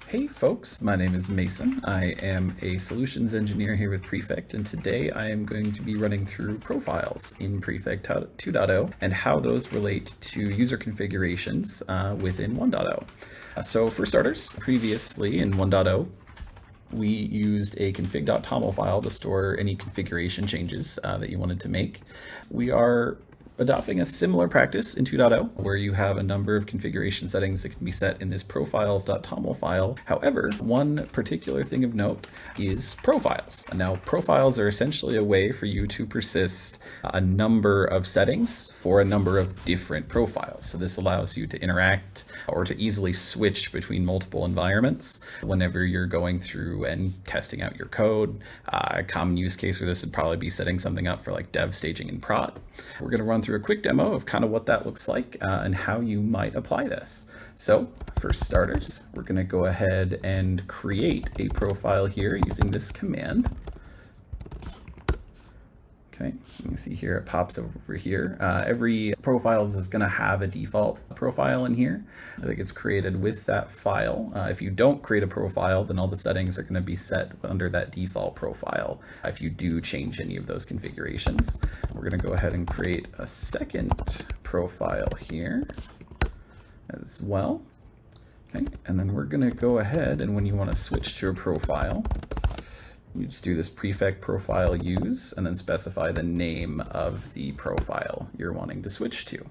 Hey folks, my name is Mason. I am a solutions engineer here with Prefect, and today I am going to be running through profiles in Prefect 2.0 and how those relate to user configurations within 1.0. So for starters, previously in 1.0, we used a config.toml file to store any configuration changes that you wanted to make. We are adopting a similar practice in 2.0, where you have a number of configuration settings that can be set in this profiles.toml file. However, one particular thing of note is profiles. Now, profiles are essentially a way for you to persist a number of settings for a number of different profiles. So this allows you to interact or to easily switch between multiple environments whenever you're going through and testing out your code. A common use case for this would probably be setting something up for like dev, staging, and prod. We're going to run through a quick demo of kind of what that looks like and how you might apply this. So for starters, we're going to go ahead and create a profile here using this command. Okay, you can see here it pops over here. Every profiles is going to have a default profile in here that gets created with that file. If you don't create a profile, then all the settings are going to be set under that default profile if you do change any of those configurations. We're going to go ahead and create a second profile here as well. Okay, and then we're going to go ahead, and when you want to switch to a profile, you just do this prefect profile use and then specify the name of the profile you're wanting to switch to.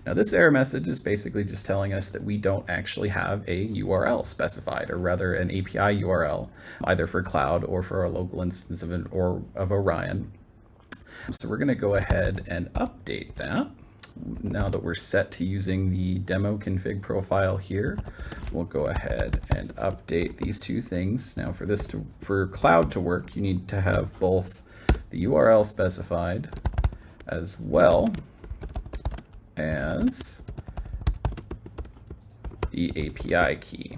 Now this error message is basically just telling us that we don't actually have a URL specified, or rather an API URL, either for cloud or for a local instance of Orion. So we're going to go ahead and update that. Now that we're set to using the demo config profile here, we'll go ahead and update these two things. Now for cloud to work, you need to have both the URL specified as well as the API key.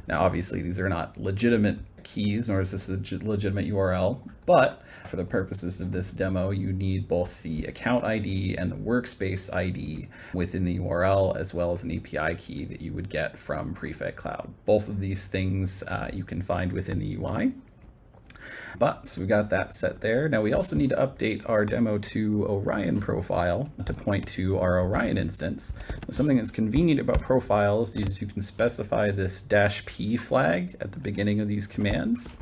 Now obviously these are not legitimate keys, nor is this a legitimate URL, but for the purposes of this demo, you need both the account ID and the workspace ID within the URL, as well as an API key that you would get from Prefect Cloud. Both of these things you can find within the UI. So we got that set there. Now we also need to update our demo to Orion profile to point to our Orion instance. Something that's convenient about profiles is you can specify this -p flag at the beginning of these commands,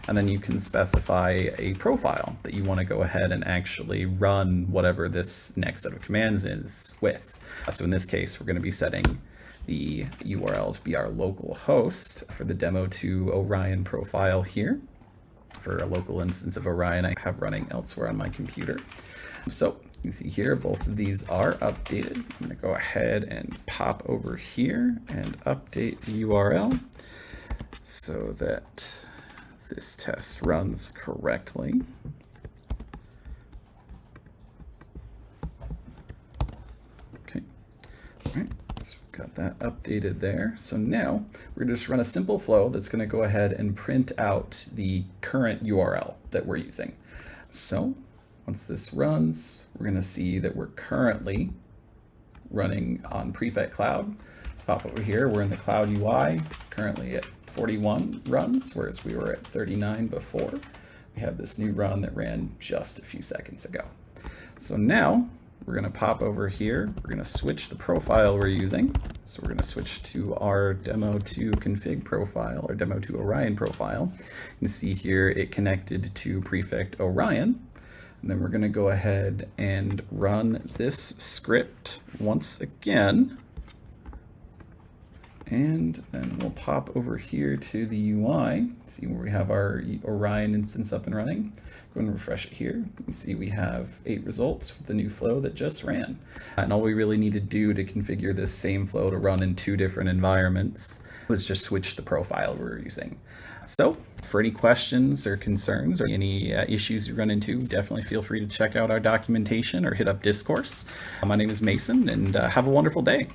and then you can specify a profile that you want to go ahead and actually run whatever this next set of commands is with. So in this case, we're going to be setting the URL to be our local host for the demo to Orion profile here, for a local instance of Orion I have running elsewhere on my computer. So you can see here, both of these are updated. I'm going to go ahead and pop over here and update the URL so that this test runs correctly. Okay, all right. Got that updated there. So now we're going to just run a simple flow that's going to go ahead and print out the current URL that we're using. So once this runs, we're going to see that we're currently running on Prefect Cloud. Let's pop over here. We're in the Cloud UI, currently at 41 runs, whereas we were at 39 before. We have this new run that ran just a few seconds ago. So now we're going to pop over here. We're going to switch the profile we're using. So we're going to switch to our demo2 config profile, or demo2 Orion profile. You can see here it connected to Prefect Orion. And then we're going to go ahead and run this script once again. And then we'll pop over here to the UI, see where we have our Orion instance up and running. Go and refresh it here. You can see we have 8 results for the new flow that just ran. And all we really need to do to configure this same flow to run in 2 different environments was just switch the profile we were using. So for any questions or concerns or any issues you run into, definitely feel free to check out our documentation or hit up Discourse. My name is Mason, and have a wonderful day.